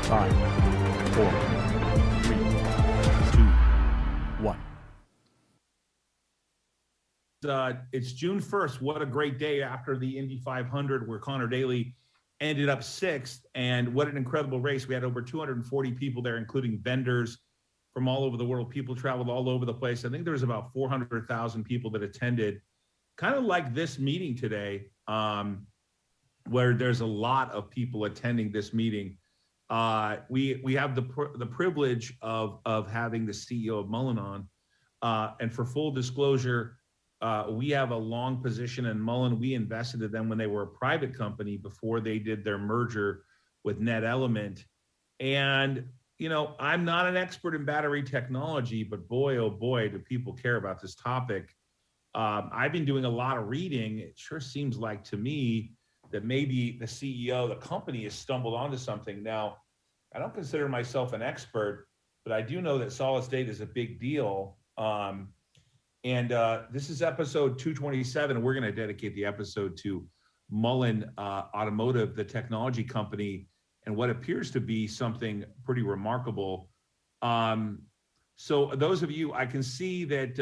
5, 4, 3, 2, 1. It's June 1st. What a great day after the Indy 500, where Connor Daly ended up 6th. And what an incredible race. We had over 240 people there, including vendors from all over the world. People traveled all over the place. I think there was about 400,000 people that attended, kind of like this meeting today, where there's a lot of people attending this meeting. We have the privilege of having the CEO of Mullen on. And for full disclosure, we have a long position in Mullen. We invested in them when they were a private company before they did their merger with Net Element. And, you know, I'm not an expert in battery technology, but boy, oh boy, do people care about this topic. I've been doing a lot of reading. It sure seems like to me that maybe the CEO, the company, has stumbled onto something. Now, I don't consider myself an expert, but I do know that solid state is a big deal. This is episode 227, and we're going to dedicate the episode to Mullen Automotive, the technology company, and what appears to be something pretty remarkable. So those of you, I can see that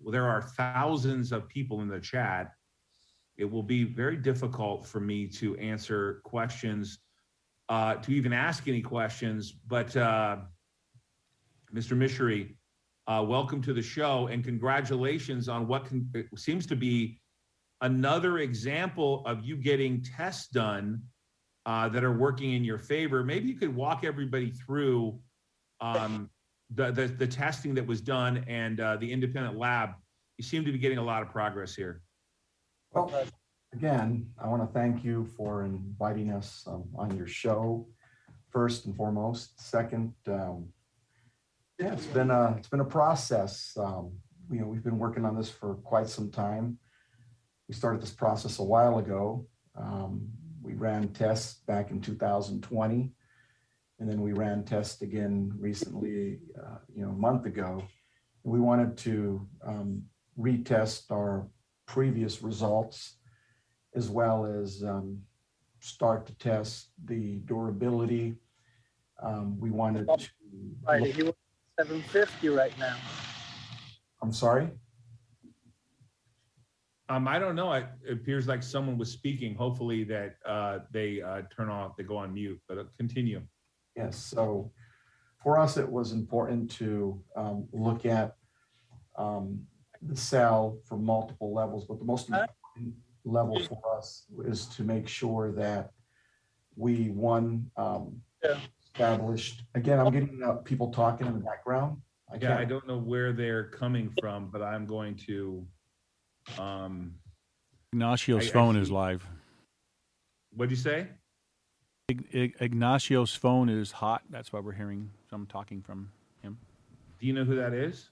there are thousands of people in the chat. It will be very difficult for me to answer questions, to even ask any questions, but Mr. Mishri, welcome to the show, and congratulations on what seems to be another example of you getting tests done that are working in your favor. Maybe you could walk everybody through the testing that was done and the independent lab. You seem to be getting a lot of progress here. Well, again, I want to thank you for inviting us on your show, first and foremost. Second, yeah, it's been a process. We've been working on this for quite some time. We started this process a while ago. We ran tests back in 2020, and then we ran tests again recently, a month ago. We wanted to retest our previous results, as well as start to test the durability. We wanted to. 750 right now. I'm sorry? I don't know. It appears like someone was speaking. Hopefully that they turn off, they go on mute, but continue. Yes, so for us, it was important to look at the cell from multiple levels, but the most important level for us is to make sure that we, established. Again, I'm getting people talking in the background. I don't know where they're coming from, but I'm going to. Ignacio's phone is live. What'd you say? Ignacio's phone is hot. That's why we're hearing some talking from him. Do you know who that is?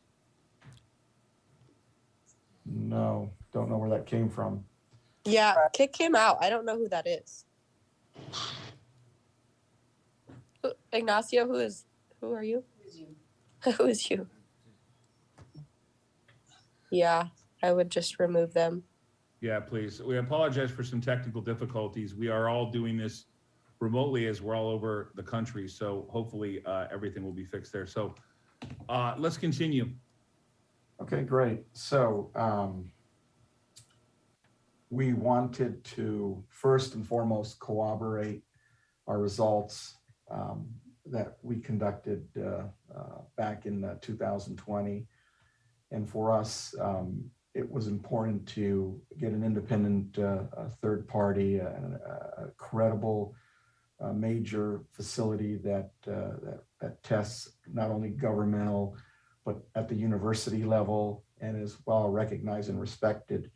No, don't know where that came from. Yeah, kick him out. I don't know who that is. Ignacio, who are you? Who is you? Yeah, I would just remove them. Yeah, please. We apologize for some technical difficulties. We are all doing this remotely as we're all over the country. So hopefully everything will be fixed there. So let's continue. Okay, great. So we wanted to first and foremost corroborate our results that we conducted back in 2020. And for us, it was important to get an independent third party, a credible major facility that tests not only governmental, but at the university level and is well recognized and respected.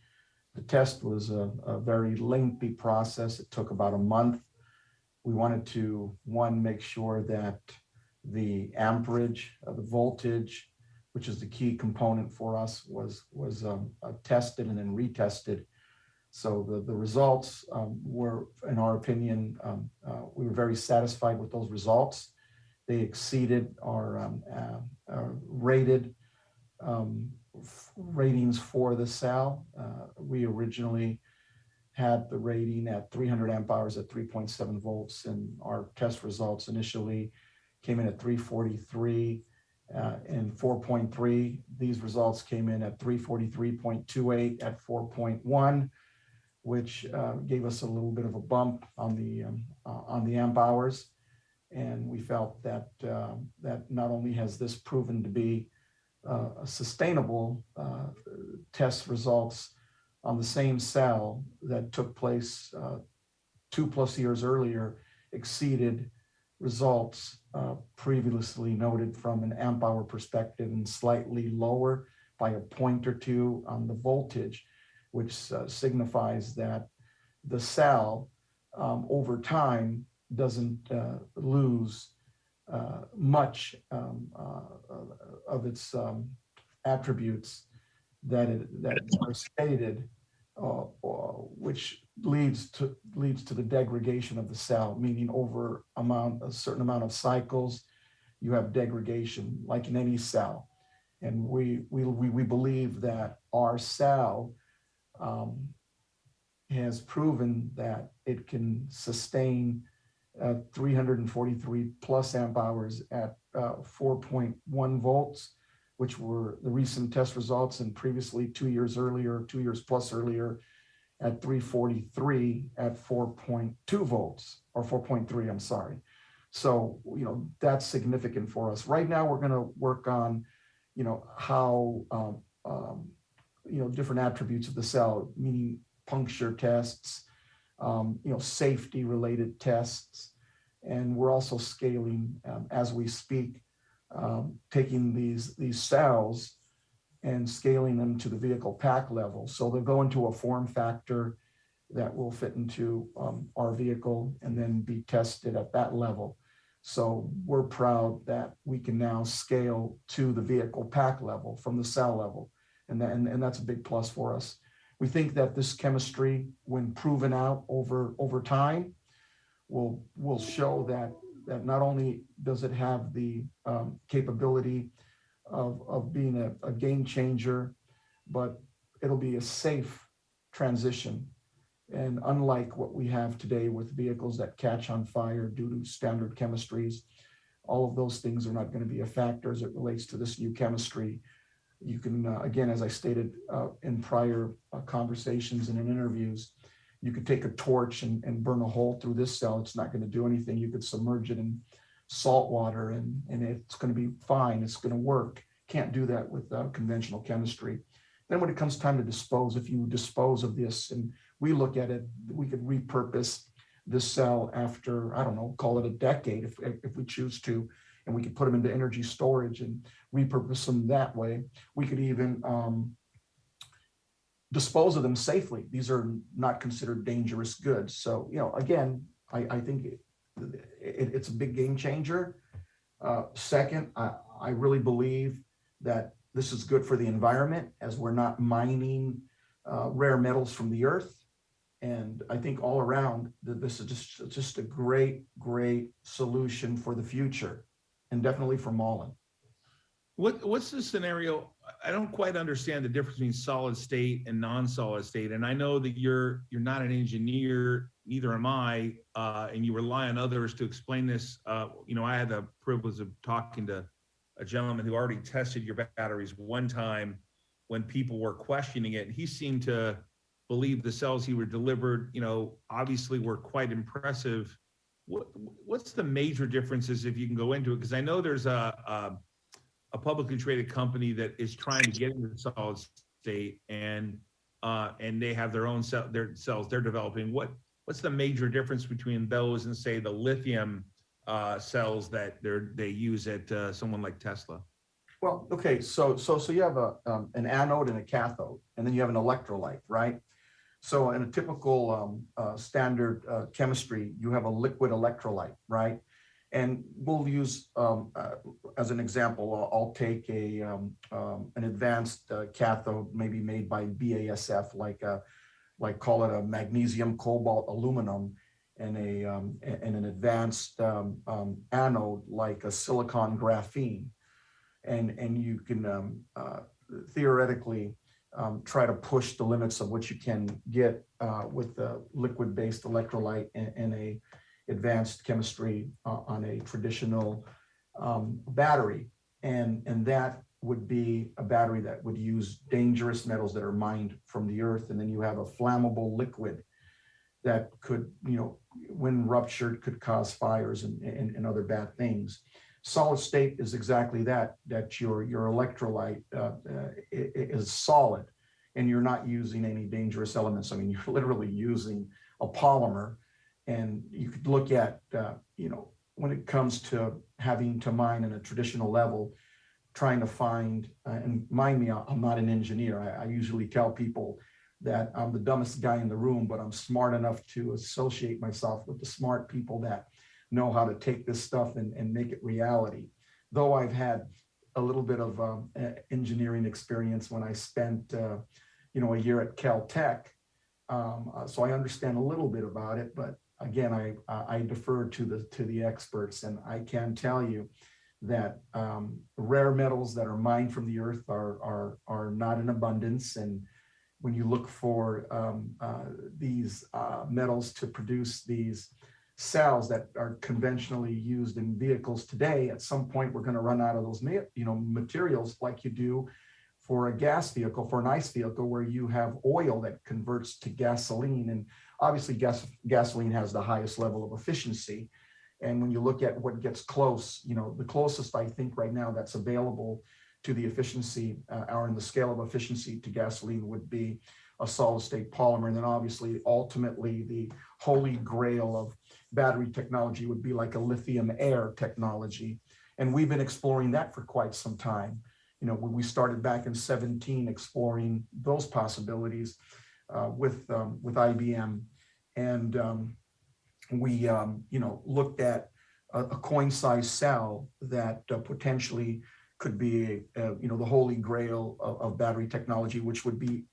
The test was a very lengthy process. It took about a month. We wanted to, make sure that the amperage, the voltage, which is the key component for us, was tested and then retested. So the results were, in our opinion, we were very satisfied with those results. They exceeded our rated ratings for the cell. We originally had the rating at 300 amp hours at 3.7 volts, and our test results initially came in at 343 and 4.3. These results came in at 343.28 at 4.1, which gave us a little bit of a bump on the amp hours. And we felt that that not only has this proven to be a sustainable test results on the same cell that took place 2+ years earlier, exceeded results previously noted from an amp hour perspective, and slightly lower by a point or two on the voltage, which signifies that the cell over time doesn't lose much of its attributes that are stated, which leads to the degradation of the cell, meaning over a certain amount of cycles, you have degradation, like in any cell. And we believe that our cell has proven that it can sustain 343 plus amp hours at 4.1 volts, which were the recent test results, and previously 2 years earlier, 2 years plus earlier, at 343 at 4.2 volts, or 4.3, I'm sorry. So, that's significant for us. Right now, we're going to work on, how, different attributes of the cell, meaning puncture tests, safety related tests. And we're also scaling as we speak, taking these cells and scaling them to the vehicle pack level. So they'll go into a form factor that will fit into our vehicle and then be tested at that level. So we're proud that we can now scale to the vehicle pack level from the cell level. And that's a big plus for us. We think that this chemistry, when proven out over time, will show that not only does it have the capability of being a game changer, but it'll be a safe transition. And unlike what we have today with vehicles that catch on fire due to standard chemistries, all of those things are not going to be a factor as it relates to this new chemistry. You can, again, as I stated in prior conversations and in interviews, you could take a torch and burn a hole through this cell. It's not going to do anything. You could submerge it in salt water and it's going to be fine. It's going to work. Can't do that with conventional chemistry. Then when it comes time to dispose, if you dispose of this and we look at it, we could repurpose this cell after, I don't know, call it a decade if we choose to, and we could put them into energy storage and repurpose them that way. We could even dispose of them safely. These are not considered dangerous goods. So, again, I think it's a big game changer. Second, I really believe that this is good for the environment, as we're not mining rare metals from the earth. And I think all around, this is just a great solution for the future, and definitely for Mullen. What's the scenario? I don't quite understand the difference between solid state and non-solid state. And I know that you're not an engineer, neither am I, and you rely on others to explain this. I had the privilege of talking to a gentleman who already tested your batteries one time when people were questioning it. He seemed to believe the cells he were delivered, obviously were quite impressive. What's the major differences, if you can go into it? Because I know there's a publicly traded company that is trying to get into solid state, and they have their own cells they're developing. What's the major difference between those and, say, the lithium cells that they use at someone like Tesla? Well, okay, so you have an anode and a cathode, and then you have an electrolyte, right? So in a typical standard chemistry, you have a liquid electrolyte, right? And we'll use, as an example, I'll take an advanced cathode, maybe made by BASF, like call it a magnesium, cobalt, aluminum, and an advanced anode like a silicon graphene. And you can theoretically try to push the limits of what you can get with the liquid-based electrolyte and a advanced chemistry on a traditional battery. And that would be a battery that would use dangerous metals that are mined from the earth. And then you have a flammable liquid that could, when ruptured, could cause fires and other bad things. Solid state is exactly that your electrolyte is solid and you're not using any dangerous elements. I mean, you're literally using a polymer. And you could look at, when it comes to having to mine in a traditional level, trying to find, and mind me, I'm not an engineer. I usually tell people that I'm the dumbest guy in the room, but I'm smart enough to associate myself with the smart people that know how to take this stuff and make it reality. Though I've had a little bit of engineering experience when I spent, a year at Caltech. So I understand a little bit about it, but again, I defer to the experts, and I can tell you that rare metals that are mined from the earth are not in abundance. And when you look for these metals to produce these cells that are conventionally used in vehicles today, at some point we're going to run out of those materials like you do for a gas vehicle, for an ICE vehicle, where you have oil that converts to gasoline. And obviously gasoline has the highest level of efficiency. And when you look at what gets close, the closest I think right now that's available to the efficiency or in the scale of efficiency to gasoline would be a solid state polymer. And then obviously, ultimately, the holy grail of battery technology would be like a lithium air technology. And we've been exploring that for quite some time. When we started back in 2017 exploring those possibilities with IBM, and we looked at a coin-sized cell that potentially could be the holy grail of battery technology, which would be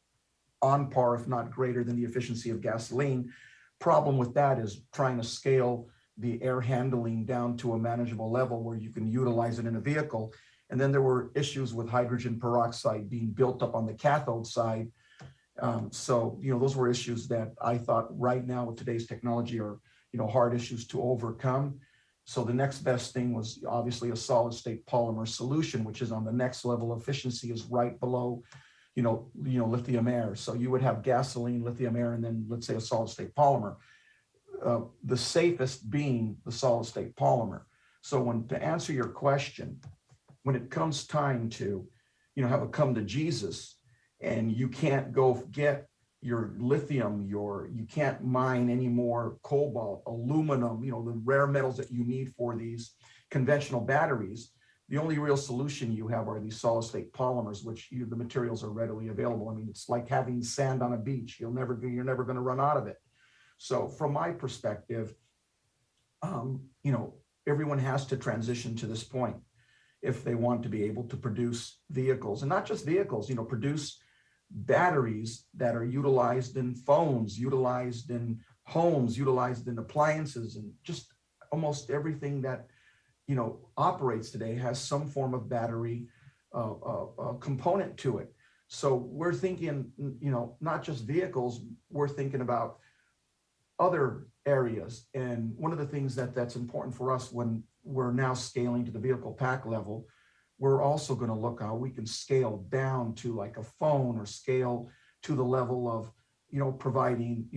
on par, if not greater than the efficiency of gasoline. Problem with that is trying to scale the air handling down to a manageable level where you can utilize it in a vehicle. And then there were issues with hydrogen peroxide being built up on the cathode side. So those were issues that I thought right now with today's technology are hard issues to overcome. So the next best thing was obviously a solid state polymer solution, which is on the next level of efficiency, is right below lithium air. So you would have gasoline, lithium air, and then let's say a solid state polymer. The safest being the solid state polymer. So to answer your question, when it comes time to have a come to Jesus, and you can't go get your lithium, you can't mine any more cobalt, aluminum, the rare metals that you need for these conventional batteries, the only real solution you have are these solid state polymers, which the materials are readily available. I mean, it's like having sand on a beach. You're never going to run out of it. So from my perspective, everyone has to transition to this point if they want to be able to produce vehicles, and not just vehicles, produce batteries that are utilized in phones, utilized in homes, utilized in appliances, and just almost everything that operates today has some form of battery component to it. So we're thinking, not just vehicles, we're thinking about other areas. And one of the things that's important for us when we're now scaling to the vehicle pack level, we're also going to look how we can scale down to like a phone, or scale to the level of, providing,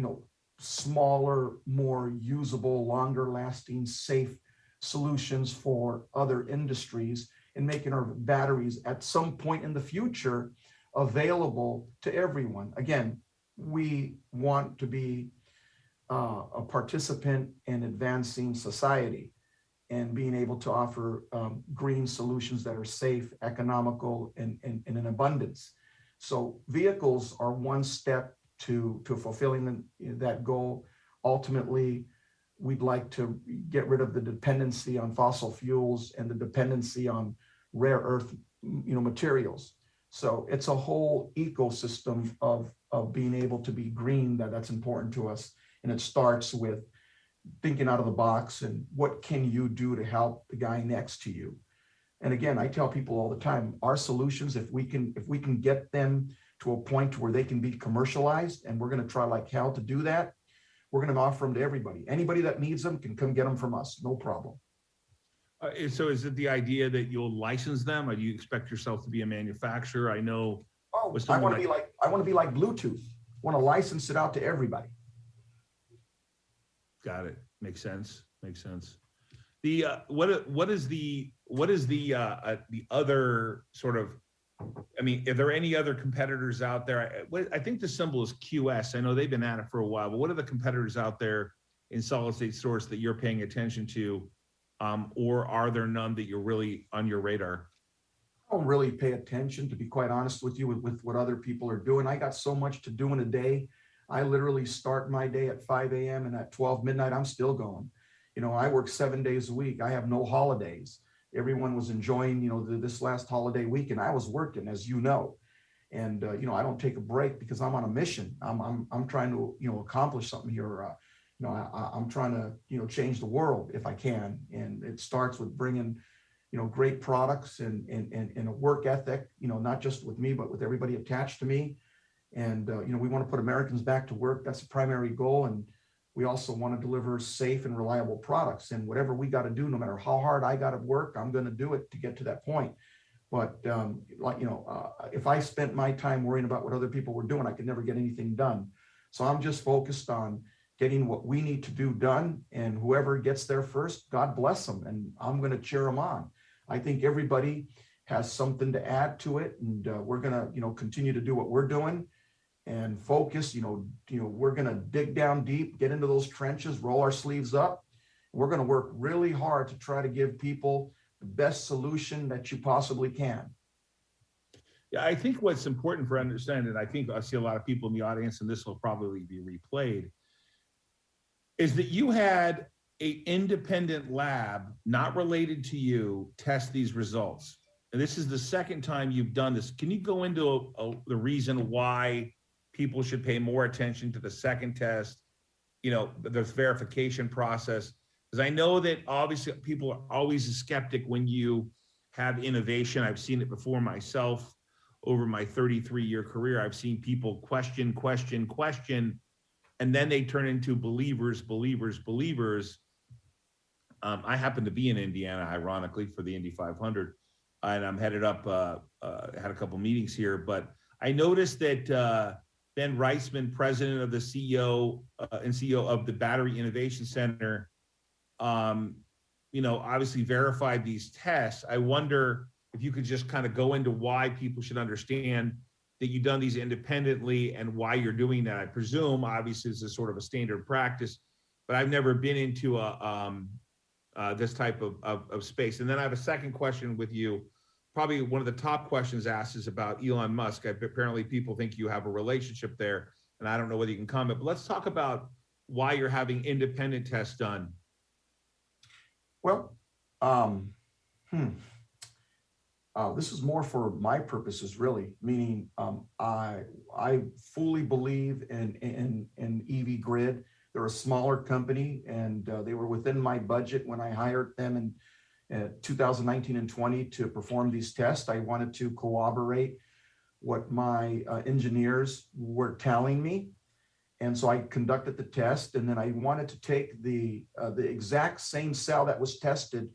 smaller, more usable, longer lasting, safe solutions for other industries, and making our batteries at some point in the future available to everyone. Again, we want to be a participant in advancing society and being able to offer green solutions that are safe, economical, and in abundance. So vehicles are one step to fulfilling that goal. Ultimately, we'd like to get rid of the dependency on fossil fuels and the dependency on rare earth materials. So it's a whole ecosystem of being able to be green that's important to us. And it starts with thinking out of the box and what can you do to help the guy next to you. And again, I tell people all the time, our solutions, if we can get them to a point where they can be commercialized, and we're going to try like hell to do that. We're going to offer them to everybody. Anybody that needs them can come get them from us, no problem. So is it the idea that you'll license them, or do you expect yourself to be a manufacturer? I know. Oh, with I someone want to be like Bluetooth. I want to license it out to everybody. Got it. Makes sense. Makes sense. The what is the other sort of, I mean, are there any other competitors out there? I think the symbol is QS. I know they've been at it for a while, but what are the competitors out there in solid state source that you're paying attention to, or are there none that you're really on your radar? I don't really pay attention, to be quite honest with you, with what other people are doing. I got so much to do in a day. I literally start my day at 5 a.m. and at 12 midnight, I'm still going. You know, I work 7 days a week. I have no holidays. Everyone was enjoying, you know, this last holiday week, and I was working, as you know. And you know, I don't take a break because I'm on a mission. I'm trying to, you know, accomplish something here. You know, I'm trying to, you know, change the world if I can. And it starts with bringing, you know, great products and a work ethic, you know, not just with me, but with everybody attached to me. And, you know, we want to put Americans back to work. That's the primary goal. And we also want to deliver safe and reliable products. And whatever we got to do, no matter how hard I got to work, I'm going to do it to get to that point. But like, you know, if I spent my time worrying about what other people were doing, I could never get anything done. So I'm just focused on getting what we need to do done. And whoever gets there first, God bless them. And I'm going to cheer them on. I think everybody has something to add to it. And we're going to, you know, continue to do what we're doing and focus. You know, we're going to dig down deep, get into those trenches, roll our sleeves up. We're going to work really hard to try to give people the best solution that you possibly can. Yeah, I think what's important for understanding, I think I see a lot of people in the audience, and this will probably be replayed, is that you had an independent lab, not related to you, test these results. And this is the second time you've done this. Can you go into the reason why people should pay more attention to the second test, you know, the verification process? Because I know that obviously people are always a skeptic when you have innovation. I've seen it before myself over my 33-year career. I've seen people question, and then they turn into believers. I happen to be in Indiana, ironically, for the Indy 500, and I'm headed up, had a couple meetings here, but I noticed that Ben Reisman, president of the CEO and CEO of the Battery Innovation Center, you know, obviously verified these tests. I wonder if you could just kind of go into why people should understand that you've done these independently and why you're doing that. I presume, obviously, this is sort of a standard practice, but I've never been into this type of space. And then I have a second question with you. Probably one of the top questions asked is about Elon Musk. Apparently, people think you have a relationship there, and I don't know whether you can comment, but let's talk about why you're having independent tests done. Well, this is more for my purposes, really, meaning I fully believe in EV Grid. They're a smaller company, and they were within my budget when I hired them in 2019 and 20 to perform these tests. I wanted to corroborate what my engineers were telling me. And so I conducted the test, and then I wanted to take the exact same cell that was tested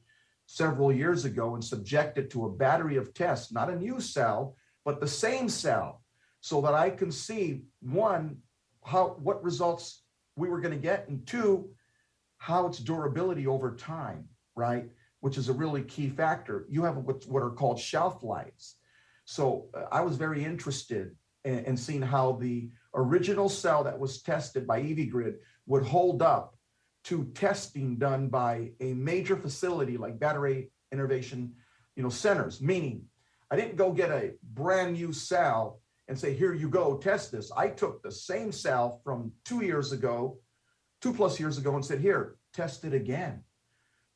several years ago and subject it to a battery of tests, not a new cell, but the same cell, so that I can see, one, what results we were going to get, and two, how its durability over time, right? Which is a really key factor. You have what are called shelf lives. So I was very interested in seeing how the original cell that was tested by EV Grid would hold up to testing done by a major facility like battery innovation, you know, centers. Meaning, I didn't go get a brand new cell and say, here you go, test this. I took the same cell from 2 years ago, 2+ years ago, and said, here, test it again,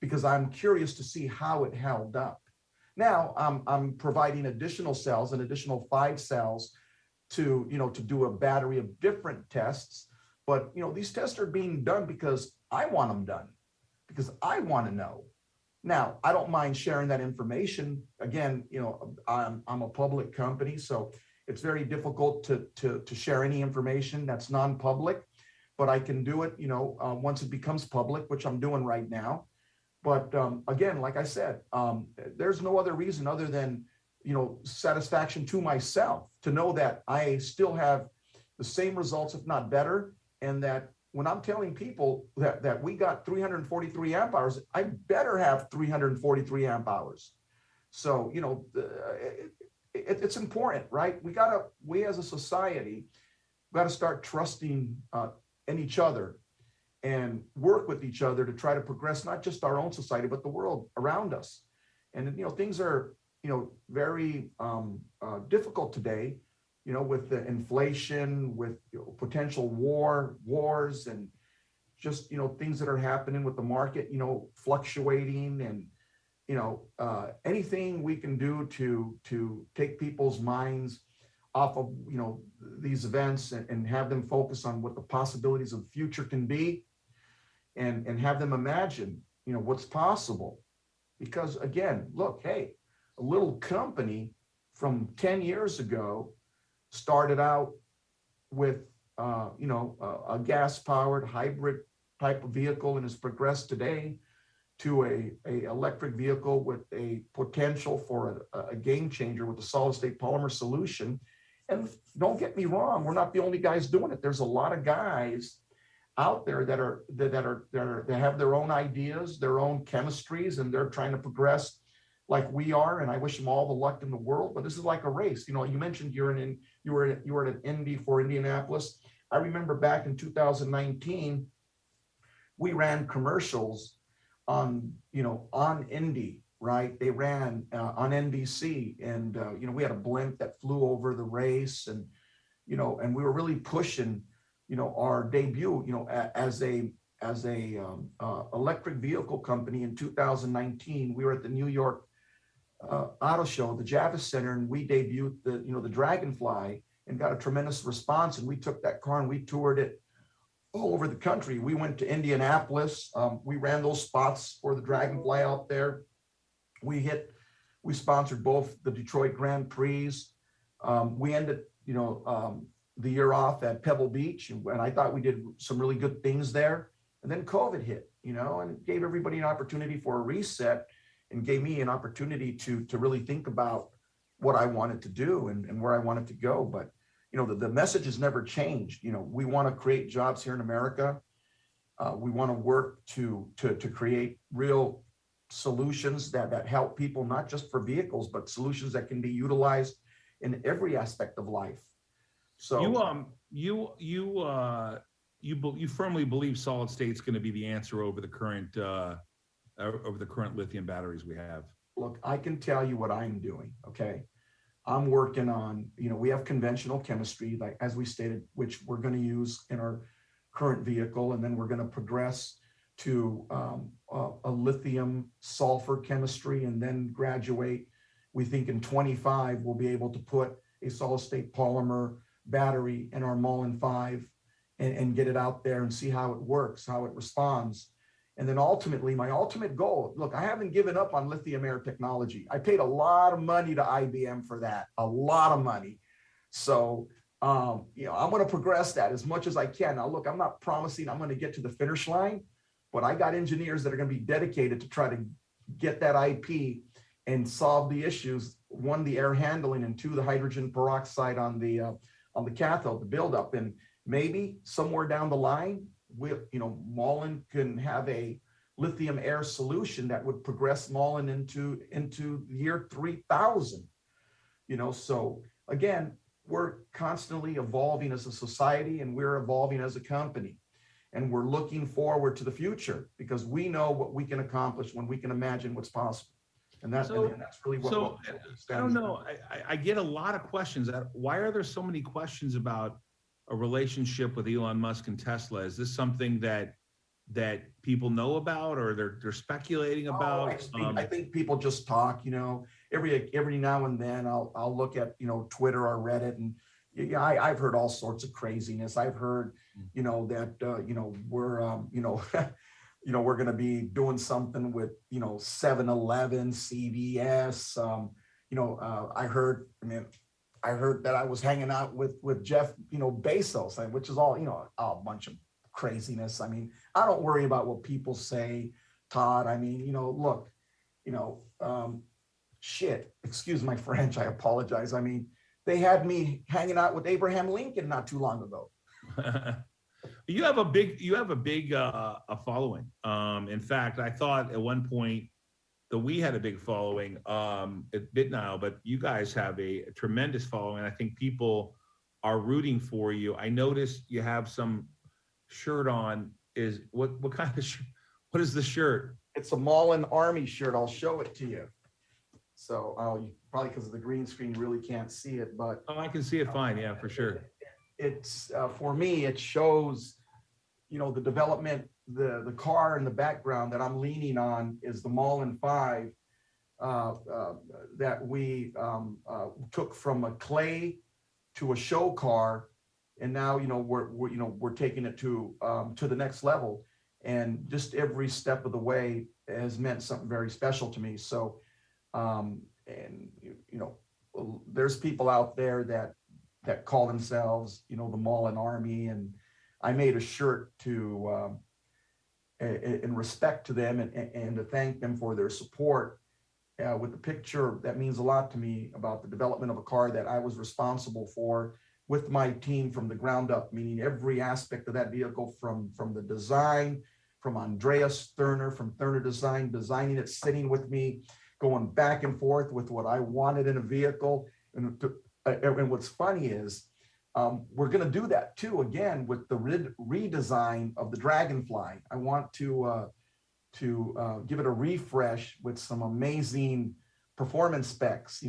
because I'm curious to see how it held up. Now I'm providing additional cells, an additional 5 cells to, you know, to do a battery of different tests. But, you know, these tests are being done because I want them done, because I want to know. Now, I don't mind sharing that information. Again, you know, I'm a public company, so It's very difficult to share any information that's non-public, but I can do it, once it becomes public, which I'm doing right now. But again, like I said, there's no other reason other than, satisfaction to myself to know that I still have the same results, if not better. And that when I'm telling people that we got 343 amp hours, I better have 343 amp hours. So, it's important, right? We as a society got to start trusting in each other and work with each other to try to progress not just our own society, but the world around us. And, things are, very difficult today, with the inflation, with potential wars, and just, things that are happening with the market, fluctuating, and, anything we can do to take people's minds off of, these events and have them focus on what the possibilities of the future can be, and have them imagine, what's possible. Because again, look, hey, a little company from 10 years ago started out with, a gas-powered hybrid type of vehicle, and has progressed today to a electric vehicle with a potential for a game changer with a solid-state polymer solution. And don't get me wrong, we're not the only guys doing it. There's a lot of guys out there that have their own ideas, their own chemistries, and they're trying to progress like we are. And I wish them all the luck in the world. But this is like a race. You mentioned you were at an Indy for Indianapolis. I remember back in 2019, we ran commercials on Indy, right? They ran on NBC, and we had a blimp that flew over the race, and and we were really pushing our debut as a electric vehicle company in 2019. We were at the New York Auto Show, the Javits Center, and we debuted the Dragonfly and got a tremendous response. And we took that car and we toured it all over the country. We went to Indianapolis. We ran those spots for the Dragonfly out there. We sponsored both the Detroit Grand Prix. We ended, the year off at Pebble Beach, and I thought we did some really good things there. And then COVID hit, and it gave everybody an opportunity for a reset, and gave me an opportunity to really think about what I wanted to do and where I wanted to go. But the message has never changed. We want to create jobs here in America. We want to work to create real solutions that help people, not just for vehicles, but solutions that can be utilized in every aspect of life. So you firmly believe solid state's going to be the answer over the current lithium batteries we have. Look, I can tell you what I'm doing. Okay, I'm working on, we have conventional chemistry, like as we stated, which we're going to use in our current vehicle, and then we're going to progress to a lithium sulfur chemistry, and then graduate. We think in 25 we'll be able to put a solid state polymer battery in our Mullen 5 and get it out there and see how it works, how it responds. And then ultimately, my ultimate goal, look, I haven't given up on lithium air technology. I paid a lot of money to IBM for that, a lot of money. So, I'm going to progress that as much as I can. Now, look, I'm not promising I'm going to get to the finish line, but I got engineers that are going to be dedicated to try to get that IP and solve the issues. One, the air handling, and two, the hydrogen peroxide on the cathode, the buildup. And maybe somewhere down the line, Mullen can have a lithium air solution that would progress Mullen into year 3000. So again, we're constantly evolving as a society, and we're evolving as a company, and we're looking forward to the future because we know what we can accomplish when we can imagine what's possible. And that's really what I don't know. I get a lot of questions. Why are there so many questions about a relationship with Elon Musk and Tesla? Is this something that people know about, or they're speculating about? I think people just talk. Every now and then I'll look at Twitter or Reddit, and I've heard all sorts of craziness. I've heard that we're going to be doing something with 7-Eleven, CVS. I heard, I heard that I was hanging out with Jeff, Bezos, which is all, a bunch of craziness. I mean, I don't worry about what people say, Todd. I mean, look, shit, excuse my French, I apologize. I mean, they had me hanging out with Abraham Lincoln not too long ago. You have a big following. In fact, I thought at one point that we had a big following at BitNile, but you guys have a tremendous following. I think people are rooting for you. I noticed you have some shirt on. What kind of what is the shirt? It's a Mullen Army shirt. I'll show it to you. So you probably because of the green screen really can't see it, but Oh, I can see it fine. Yeah, for sure. it's for me, it shows, the development, the car in the background that I'm leaning on is the Mullen 5 that we took from a clay to a show car, and now we're taking it to the next level, and just every step of the way has meant something very special to me. So there's people out there that call themselves, the Mullen Army, and I made a shirt to in respect to them and to thank them for their support with the picture. That means a lot to me about the development of a car that I was responsible for with my team from the ground up, meaning every aspect of that vehicle from the design, from Andreas Thurner, from Thurner Design, designing it, sitting with me, going back and forth with what I wanted in a vehicle. And what's funny is we're going to do that too, again, with the redesign of the Dragonfly. I want to give it a refresh with some amazing performance specs.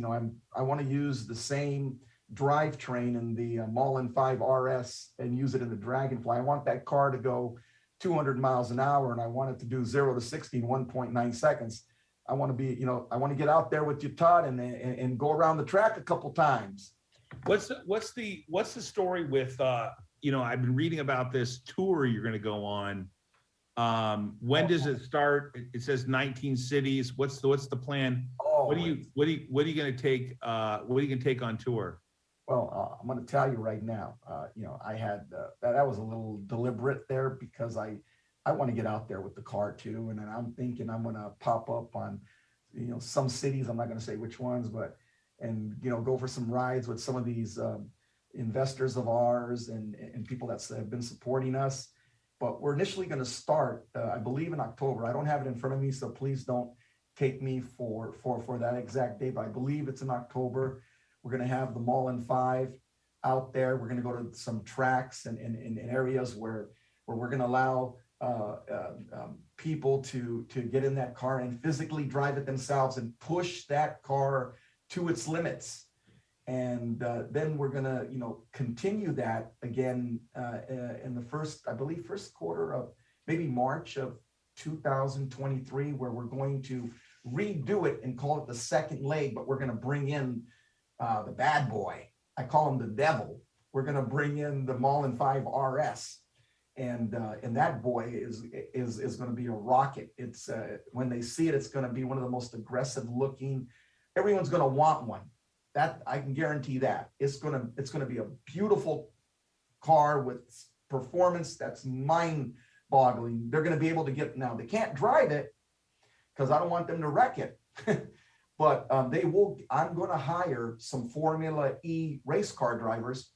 I want to use the same drivetrain in the Mullen 5 RS and use it in the Dragonfly. I want that car to go 200 miles an hour, and I want it to do 0 to 60 in 1.9 seconds. I want to get out there with you, Todd, and go around the track a couple times. What's the story with I've been reading about this tour you're going to go on. When does it start? It says 19 cities. What's the plan? What are you going to take? What are you going to take on tour? Well, I'm going to tell you right now. I had that was a little deliberate there because I want to get out there with the car too, and then I'm thinking I'm going to pop up on some cities. I'm not going to say which ones, but go for some rides with some of these investors of ours and people that have been supporting us. But we're initially going to start, I believe, in October. I don't have it in front of me, so please don't take me for that exact date. But I believe it's in October. We're going to have the Mullen 5 out there. We're going to go to some tracks and in areas where we're going to allow people to get in that car and physically drive it themselves and push that car to its limits. And then we're going to continue that again in the first quarter of maybe March of 2023, where we're going to redo it and call it the second leg, but we're going to bring in the bad boy. I call him the devil. We're going to bring in the Mullen 5 RS. And that boy is going to be a rocket. It's when they see it, it's going to be one of the most aggressive looking. Everyone's going to want one. That I can guarantee that. It's going to be a beautiful car with performance that's mind-boggling. They're going to be able to get now. They can't drive it because I don't want them to wreck it. But they will. I'm going to hire some Formula E race car drivers,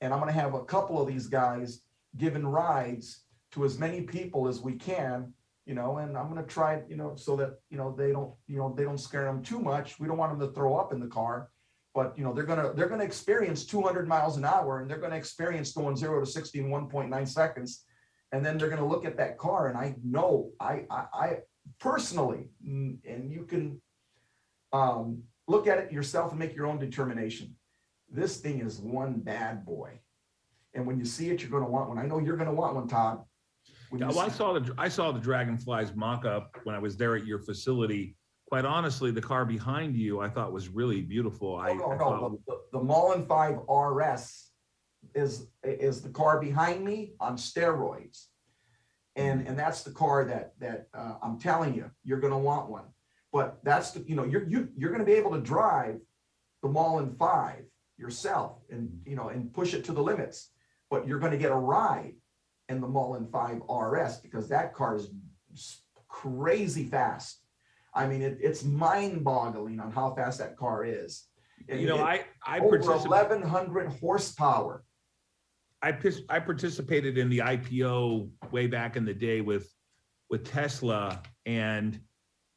and I'm going to have a couple of these guys giving rides to as many people as we can, and I'm going to try, so that, they don't scare them too much. We don't want them to throw up in the car, but, they're going to experience 200 miles an hour, and they're going to experience going 0 to 60 in 1.9 seconds. And then they're going to look at that car, and I know, I personally, and you can look at it yourself and make your own determination. This thing is one bad boy. And when you see it, you're going to want one. I know you're going to want one, Todd. I saw the Dragonfly's mock-up when I was there at your facility. Quite honestly, the car behind you, I thought was really beautiful. The Mullen 5 RS is the car behind me on steroids, and that's the car that I'm telling you, you're going to want one. But that's the you're going to be able to drive the Mullen 5 yourself and, and push it to the limits, but you're going to get a ride in the Mullen 5 RS because that car is crazy fast. I mean, it's mind-boggling on how fast that car is. I over 1,100 horsepower. I participated in the IPO way back in the day with Tesla, and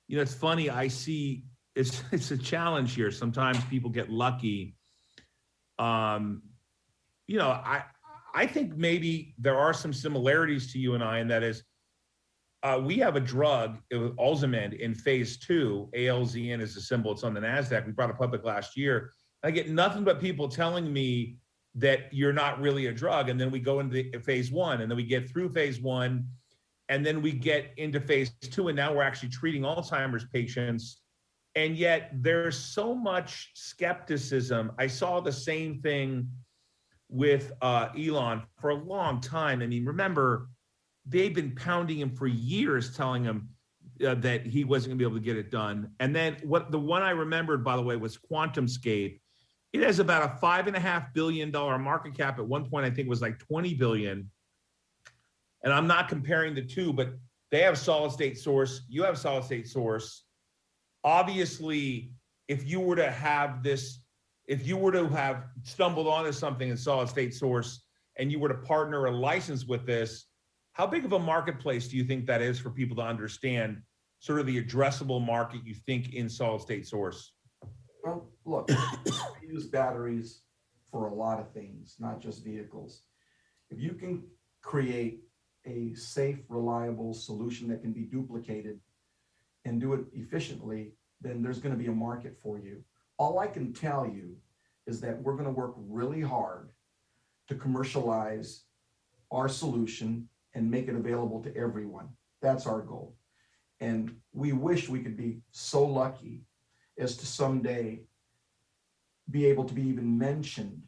it's funny. I see it's a challenge here. Sometimes people get lucky. I think maybe there are some similarities to you and I, and that is, we have a drug, Alzamend, in phase 2. ALZN is the symbol. It's on the NASDAQ. We brought it public last year. I get nothing but people telling me that you're not really a drug. And then we go into phase 1, and then we get through phase 1, and then we get into phase 2. And now we're actually treating Alzheimer's patients. And yet there's so much skepticism. I saw the same thing with Elon for a long time. I mean, remember, they've been pounding him for years, telling him that he wasn't gonna be able to get it done. And then the one I remembered, by the way, was QuantumScape. It has about a $5.5 billion market cap. At one point, I think it was like 20 billion. And I'm not comparing the two, but they have solid state source. You have solid state source. Obviously, if you were to have stumbled onto something in solid state source and you were to partner a license with this, how big of a marketplace do you think that is for people to understand sort of the addressable market you think in solid state source? Well, look, we use batteries for a lot of things, not just vehicles. If you can create a safe, reliable solution that can be duplicated and do it efficiently, then there's going to be a market for you. All I can tell you is that we're going to work really hard to commercialize our solution and make it available to everyone. That's our goal. And we wish we could be so lucky as to someday be able to be even mentioned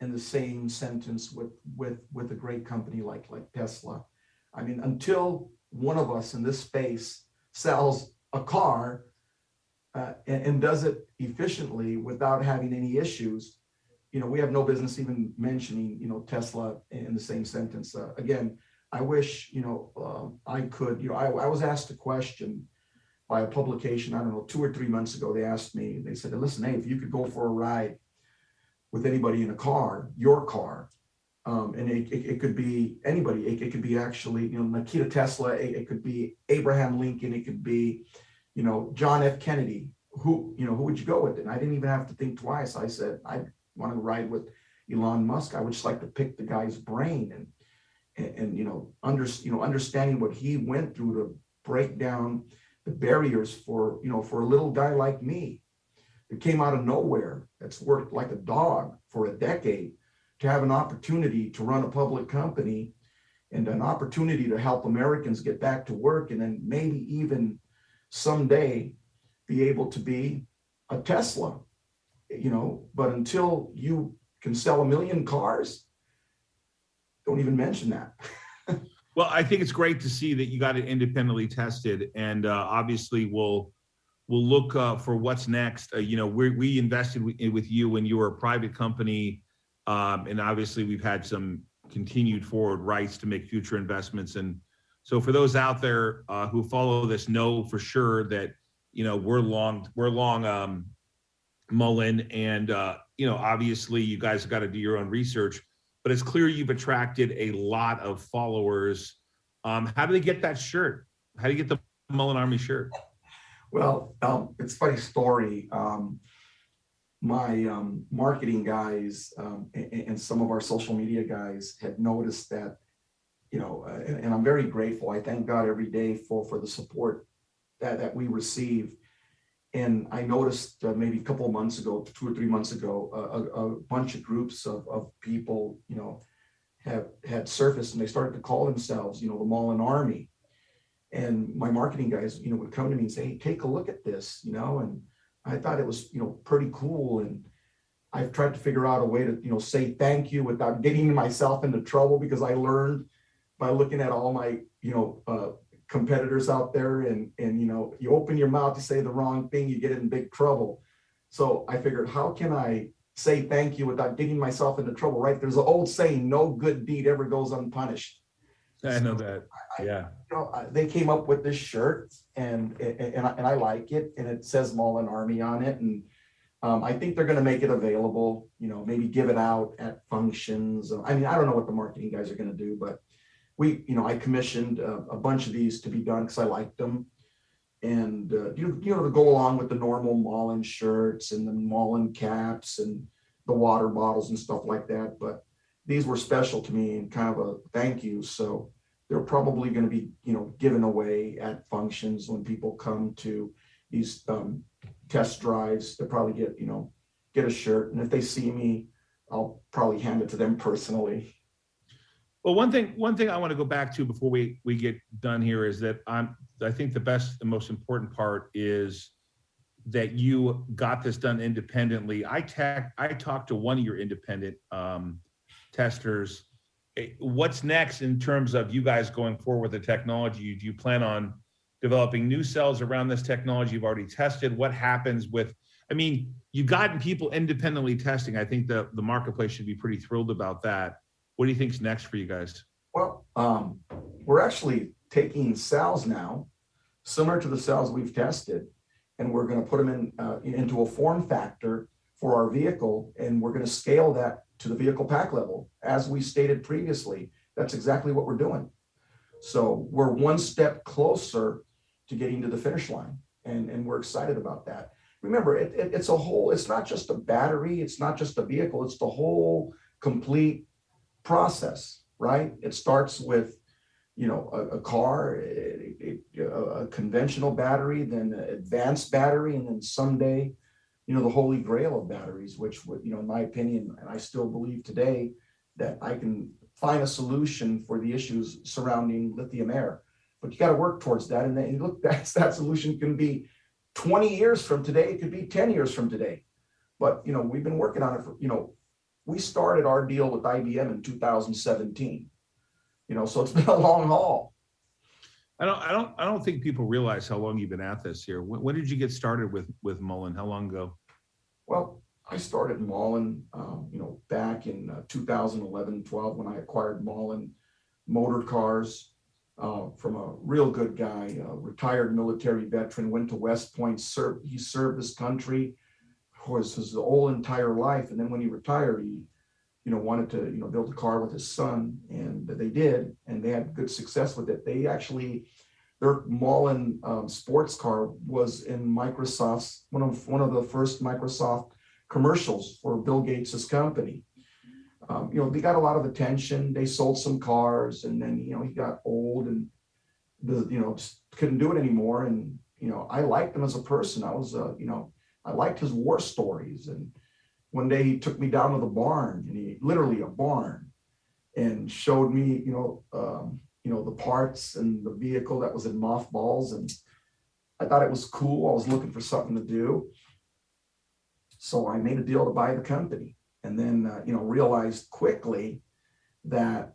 in the same sentence with a great company like Tesla. I mean, until one of us in this space sells a car and does it efficiently without having any issues, we have no business even mentioning, Tesla in the same sentence. Again, I wish, I could, I was asked a question by a publication, I don't know, 2 or 3 months ago. They asked me, they said, listen, hey, if you could go for a ride with anybody in a car, your car, and it could be anybody, it could be actually, Nikita Tesla, it could be Abraham Lincoln, it could be, John F. Kennedy, who would you go with? And I didn't even have to think twice. I said, I want to ride with Elon Musk. I would just like to pick the guy's brain and understanding what he went through to break down the barriers for a little guy like me that came out of nowhere, that's worked like a dog for a decade, to have an opportunity to run a public company and an opportunity to help Americans get back to work, and then maybe even someday be able to be a Tesla, but until you can sell 1 million cars, don't even mention that. Well, I think it's great to see that you got it independently tested, and obviously we'll look for what's next. We invested with you when you were a private company, and obviously we've had some continued forward rights to make future investments. And so for those out there who follow this, know for sure that we're long Mullen, and obviously you guys have got to do your own research. But it's clear you've attracted a lot of followers. How do they get that shirt? How do you get the Mullen Army shirt? Well, it's a funny story. My marketing guys and some of our social media guys had noticed that, and I'm very grateful. I thank God every day for the support that we receive. And I noticed maybe a couple of months ago, 2 or 3 months ago, a bunch of groups of people, had surfaced, and they started to call themselves, the Mullen Army. And my marketing guys, would come to me and say, hey, take a look at this, and I thought it was, pretty cool. And I've tried to figure out a way to, say thank you without getting myself into trouble, because I learned by looking at all my, competitors out there, and you open your mouth to say the wrong thing, you get in big trouble. So I figured, how can I say thank you without getting myself into trouble, right? There's an old saying, no good deed ever goes unpunished. I know that. Yeah. They came up with this shirt and I like it, and it says Mullen Army on it. And I think they're going to make it available, maybe give it out at functions. I mean, I don't know what the marketing guys are going to do, but I commissioned a bunch of these to be done because I liked them. And, to go along with the normal Mullen shirts and the Mullen caps and the water bottles and stuff like that. But these were special to me and kind of a thank you. So they're probably going to be, given away at functions when people come to these test drives. They'll probably get a shirt. And if they see me, I'll probably hand it to them personally. Well, one thing I want to go back to before we get done here is that I think the best and most important part is that you got this done independently. I talked to one of your independent testers. What's next in terms of you guys going forward with the technology? Do you plan on developing new cells around this technology you've already tested? What happens with, you've gotten people independently testing. I think the marketplace should be pretty thrilled about that. What do you think's next for you guys? Well, we're actually taking cells now, similar to the cells we've tested, and we're going to put them into a form factor for our vehicle, and we're going to scale that to the vehicle pack level. As we stated previously, that's exactly what we're doing. So we're one step closer to getting to the finish line, and we're excited about that. Remember, it's a whole, it's not just a battery, it's not just a vehicle, it's the whole complete process, right? It starts with, a car, a conventional battery, then an advanced battery, and then someday, the holy grail of batteries, which would, in my opinion, and I still believe today that I can find a solution for the issues surrounding lithium air. But you got to work towards that. And then look, that solution can be 20 years from today. It could be 10 years from today. But, we've been working on it for, we started our deal with IBM in 2017, so it's been a long haul. I don't think people realize how long you've been at this here. When did you get started with Mullen? How long ago? Well, I started Mullen, back in 2011, 12, when I acquired Mullen Motor Cars from a real good guy, a retired military veteran, went to West Point, he served this country was his whole entire life. And then when he retired, he, wanted to, build a car with his son, and they did, and they had good success with it. They actually, their Mullen sports car was in Microsoft's, one of the first Microsoft commercials for Bill Gates's company. They got a lot of attention. They sold some cars, and then, he got old and just couldn't do it anymore. And, I liked him as a person. I was, I liked his war stories. And one day he took me down to the barn, and literally a barn, and showed me, the parts and the vehicle that was in mothballs. And I thought it was cool. I was looking for something to do. So I made a deal to buy the company, and then, realized quickly that,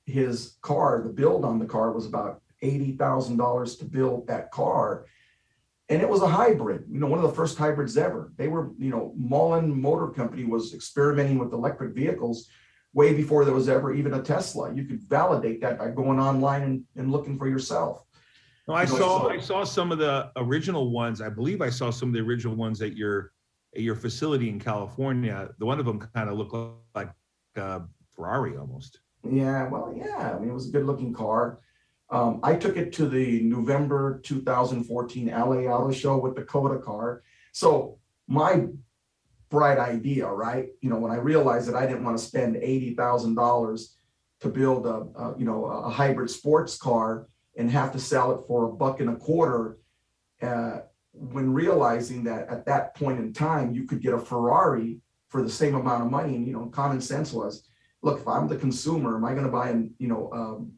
his car, the build on the car was about $80,000 to build that car. And it was a hybrid, one of the first hybrids ever. They were, Mullen Motor Company was experimenting with electric vehicles way before there was ever even a Tesla. You could validate that by going online and looking for yourself. No, I saw some of the original ones. I believe I saw some of the original ones at your facility in California. The one of them kind of looked like a Ferrari almost. Yeah, well, yeah. It was a good looking car. I took it to the November 2014 LA Auto Show with the Coda car. So my bright idea, right? When I realized that I didn't want to spend $80,000 to build a hybrid sports car and have to sell it for $1.25, when realizing that at that point in time, you could get a Ferrari for the same amount of money. And, common sense was, look, if I'm the consumer, am I going to buy a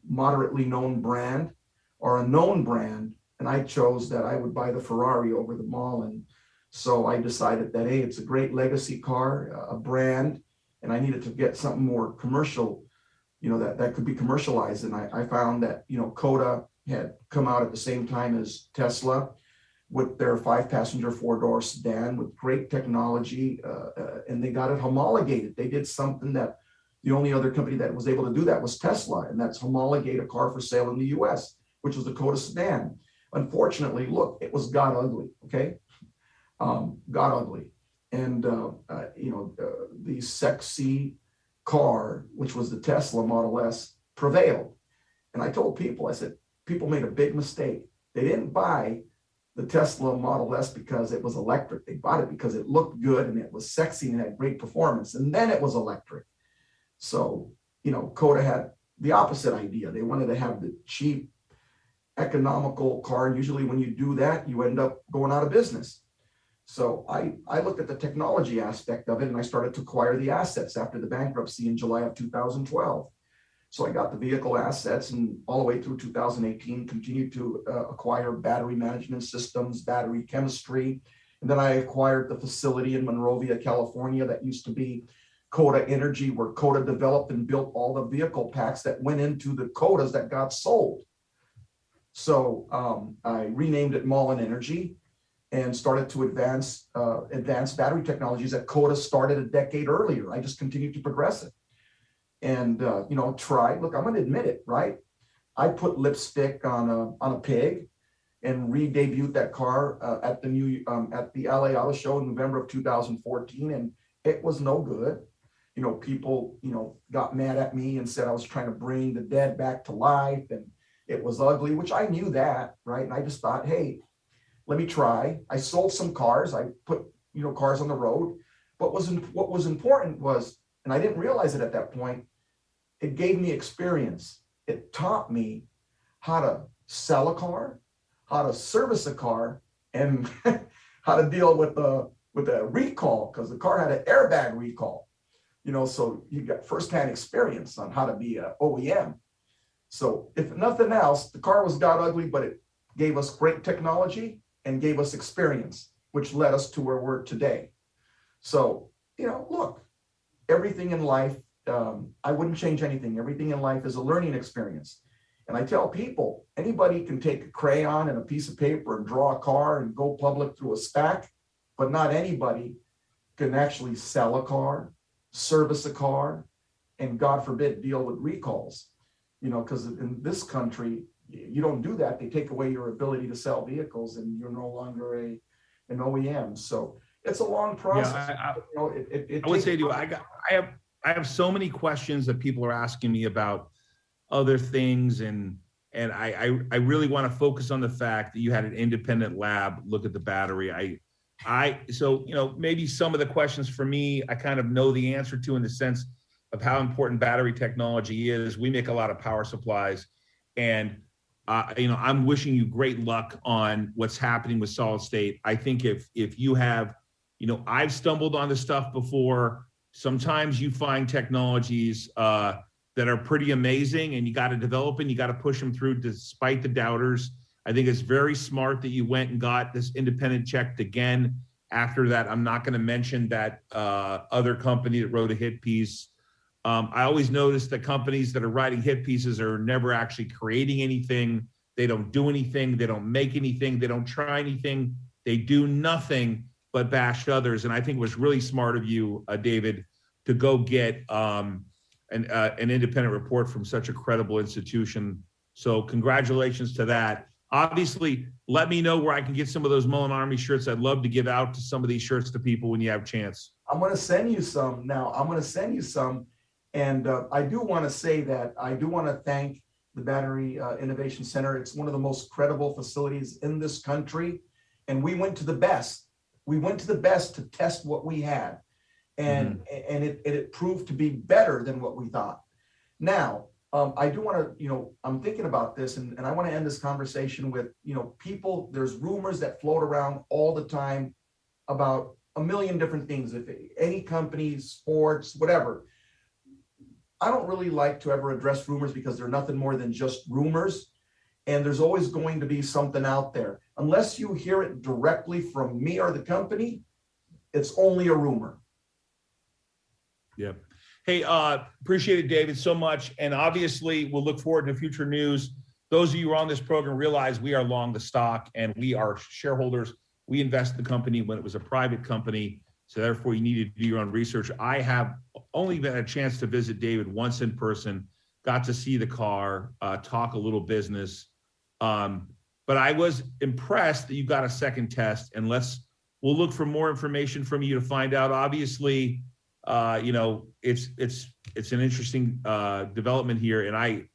moderately known brand or a known brand? And I chose that I would buy the Ferrari over the Mullen. So I decided that, hey, it's a great legacy car, a brand, and I needed to get something more commercial, that could be commercialized. And I found that, Coda had come out at the same time as Tesla. with their 5-passenger 4-door sedan with great technology, and they got it homologated. They did something that the only other company that was able to do that was Tesla, and that's homologate a car for sale in the US, which was the Coda sedan. Unfortunately, look, it was god ugly, okay? God ugly. And, the sexy car, which was the Tesla Model S, prevailed. And I told people, I said, people made a big mistake. They didn't buy the Tesla Model S because it was electric. They bought it because it looked good and it was sexy and had great performance. And then it was electric. So, Coda had the opposite idea. They wanted to have the cheap, economical car. And usually when you do that, you end up going out of business. So I looked at the technology aspect of it, and I started to acquire the assets after the bankruptcy in July of 2012. So I got the vehicle assets, and all the way through 2018, continued to acquire battery management systems, battery chemistry. And then I acquired the facility in Monrovia, California, that used to be Coda Energy, where Coda developed and built all the vehicle packs that went into the Codas that got sold. So I renamed it Mullen Energy and started to advance battery technologies that Coda started a decade earlier. I just continued to progress it. And, tried, look, I'm going to admit it, right? I put lipstick on a pig and re-debuted that car at the LA Auto Show in November of 2014. And it was no good. People, got mad at me and said I was trying to bring the dead back to life, and it was ugly, which I knew that, right? And I just thought, hey, let me try. I sold some cars. I put, cars on the road. But what was important was, and I didn't realize it at that point, it gave me experience. It taught me how to sell a car, how to service a car, and how to deal with a recall, because the car had an airbag recall. So you got firsthand experience on how to be an OEM. So if nothing else, the car was god ugly, but it gave us great technology and gave us experience, which led us to where we're today. So, look, everything in life, I wouldn't change anything. Everything in life is a learning experience. And I tell people, anybody can take a crayon and a piece of paper and draw a car and go public through a SPAC, but not anybody can actually sell a car, service a car, and God forbid, deal with recalls. Because in this country, you don't do that. They take away your ability to sell vehicles, and you're no longer an OEM. So it's a long process. Yeah, I would say to you, I have so many questions that people are asking me about other things, and I really want to focus on the fact that you had an independent lab look at the battery. So maybe some of the questions for me, I kind of know the answer to, in the sense of how important battery technology is. We make a lot of power supplies, and I'm wishing you great luck on what's happening with solid state. I think if you have, I've stumbled on this stuff before. Sometimes you find technologies that are pretty amazing, and you got to develop and you got to push them through despite the doubters. I think it's very smart that you went and got this independent checked again. After that, I'm not going to mention that other company that wrote a hit piece. I always notice that companies that are writing hit pieces are never actually creating anything. They don't do anything. They don't make anything. They don't try anything. They do nothing but bash others. And I think it was really smart of you, David, to go get an independent report from such a credible institution. So congratulations to that. Obviously, let me know where I can get some of those Mullen Army shirts. I'd love to give out to some of these shirts to people when you have a chance. I'm going to send you some now. And I do want to say that I do want to thank the Battery Innovation Center. It's one of the most credible facilities in this country. And we went to the best. We went to the best to test what we had. And it proved to be better than what we thought. Now, I do want to, I'm thinking about this, and I want to end this conversation with, people, there's rumors that float around all the time about a million different things. If any company, sports, whatever. I don't really like to ever address rumors because they're nothing more than just rumors. And there's always going to be something out there. Unless you hear it directly from me or the company, it's only a rumor. Yeah. Hey, appreciate it, David, so much. And obviously, we'll look forward to future news. those of you who are on this program realize we are long the stock and we are shareholders. We invest in the company when it was a private company. So therefore you needed to do your own research. I have only had a chance to visit David once in person, got to see the car, talk a little business. But I was impressed that you got a second test, and we'll look for more information from you to find out. Obviously, you know, it's an interesting development here. And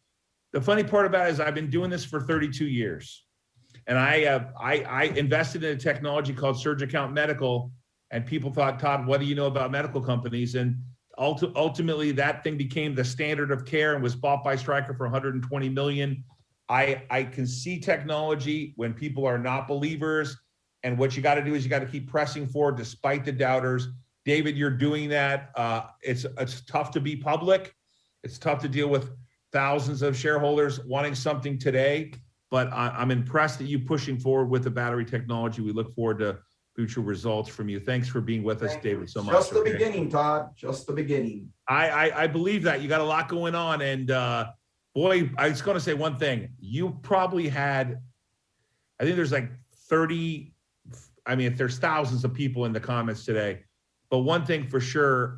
the funny part about it is I've been doing this for 32 years. And I invested in a technology called Surge Account Medical, and people thought, Todd, what do you know about medical companies? And ultimately that thing became the standard of care and was bought by Stryker for 120 million. I can see technology when people are not believers, and what you got to do is you got to keep pressing forward despite the doubters. David, you're doing that. It's tough to be public. It's tough to deal with thousands of shareholders wanting something today, but I'm impressed that you pushing forward with the battery technology. We look forward to future results from you. Thanks for being with us, David, so much. Just the beginning, Todd, just the beginning. I believe that. You got a lot going on, and boy, I was going to say one thing. You probably had, I think there's like 30, I mean, there's thousands of people in the comments today, but one thing for sure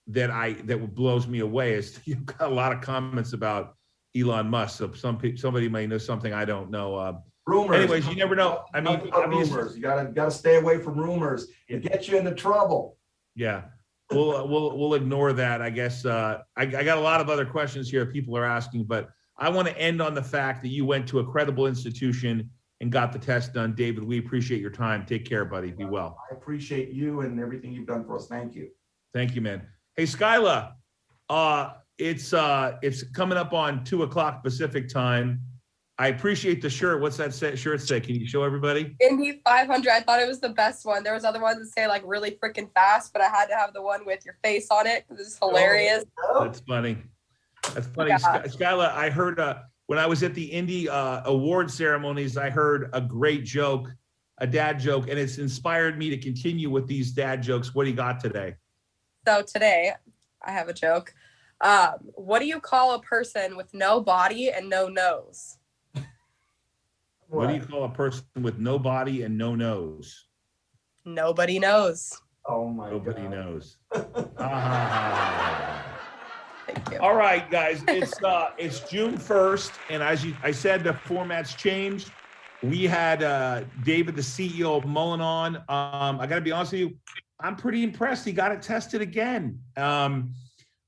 that blows me away is you've got a lot of comments about Elon Musk. So somebody may know something I don't know. Rumors. Anyways, you never know. I mean, rumors. You gotta stay away from rumors. It gets you into trouble. Yeah, we'll ignore that. I guess I got a lot of other questions here people are asking, but I want to end on the fact that you went to a credible institution and got the test done. David, we appreciate your time. Take care, buddy. Be well. I appreciate you and everything you've done for us. Thank you. Thank you, man. Hey, Skyla, it's coming up on 2:00 Pacific time. I appreciate the shirt. What's that shirt say? Can you show everybody? Indy 500. I thought it was the best one. There was other ones that say like really freaking fast, but I had to have the one with your face on it because it's hilarious. That's funny. That's funny. Yeah. Skyla, I heard when I was at the Indy award ceremonies, I heard a great joke, a dad joke, and it's inspired me to continue with these dad jokes. What do you got today? So today I have a joke. What do you call a person with no body and no nose? What do you call a person with no body and no nose? Nobody knows. Oh my Nobody God. knows. Thank you. All right, guys, it's June 1st, and as I said, the format's changed. We had David, the CEO of Mullen on. I got to be honest with you, I'm pretty impressed. He got it tested again.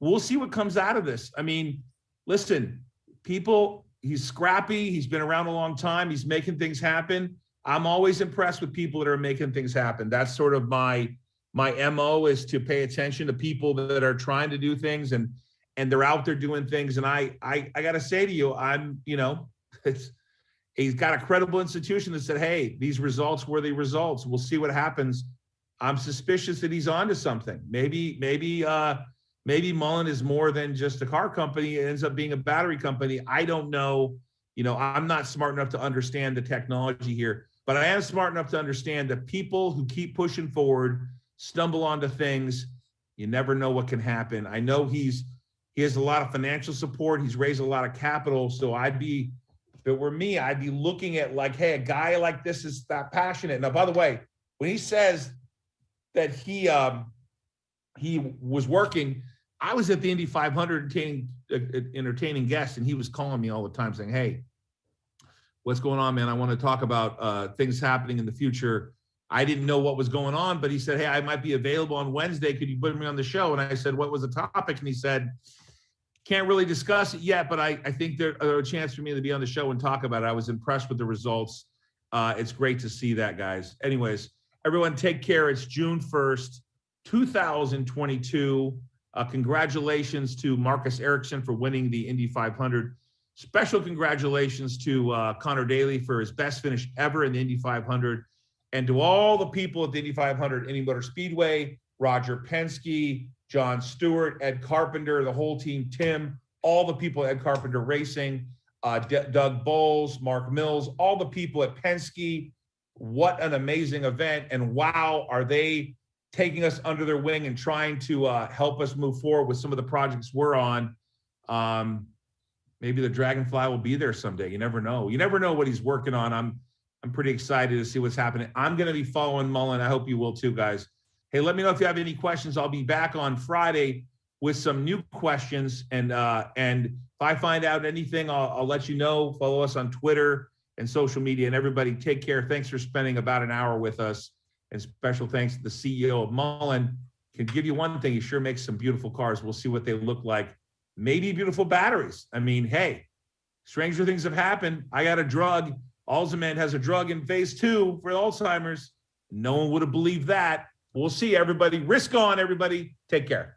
We'll see what comes out of this. I mean, listen, he's scrappy. He's been around a long time. He's making things happen. I'm always impressed with people that are making things happen. That's sort of my MO, is to pay attention to people that are trying to do things and they're out there doing things. And I got to say to you, he's got a credible institution that said, hey, these results were the results. We'll see what happens. I'm suspicious that he's onto something. Maybe Mullen is more than just a car company. It ends up being a battery company. I don't know. You know, I'm not smart enough to understand the technology here, but I am smart enough to understand that people who keep pushing forward stumble onto things. You never know what can happen. I know he has a lot of financial support. He's raised a lot of capital. So if it were me, I'd be looking at like, hey, a guy like this is that passionate. Now, by the way, when he says that he was working, I was at the Indy 500 entertaining guests, and he was calling me all the time saying, hey, what's going on, man? I want to talk about things happening in the future. I didn't know what was going on, but he said, hey, I might be available on Wednesday. Could you put me on the show? And I said, what was the topic? And he said, can't really discuss it yet, but I think there's a chance for me to be on the show and talk about it. I was impressed with the results. It's great to see that, guys. Anyways, everyone take care. It's June 1st, 2022. Congratulations to Marcus Ericsson for winning the Indy 500. Special congratulations to Connor Daly for his best finish ever in the Indy 500. And to all the people at the Indy 500, Indy Motor Speedway, Roger Penske, John Stewart, Ed Carpenter, the whole team, Tim, all the people at Ed Carpenter Racing, Doug Bowles, Mark Mills, all the people at Penske. What an amazing event. And wow, are they taking us under their wing and trying to help us move forward with some of the projects we're on. maybe the Dragonfly will be there someday. You never know. You never know what he's working on. I'm pretty excited to see what's happening. I'm going to be following Mullen. I hope you will too, guys. Hey, let me know if you have any questions. I'll be back on Friday with some new questions. And if I find out anything, I'll let you know. Follow us on Twitter and social media. And everybody, take care. Thanks for spending about an hour with us. And special thanks to the CEO of Mullen. Can give you one thing, he sure makes some beautiful cars. We'll see what they look like. Maybe beautiful batteries. I mean, hey, stranger things have happened. I got a drug. Alzheimer's has a drug in phase 2 for Alzheimer's. No one would have believed that. We'll see, everybody. Risk on, everybody. Take care.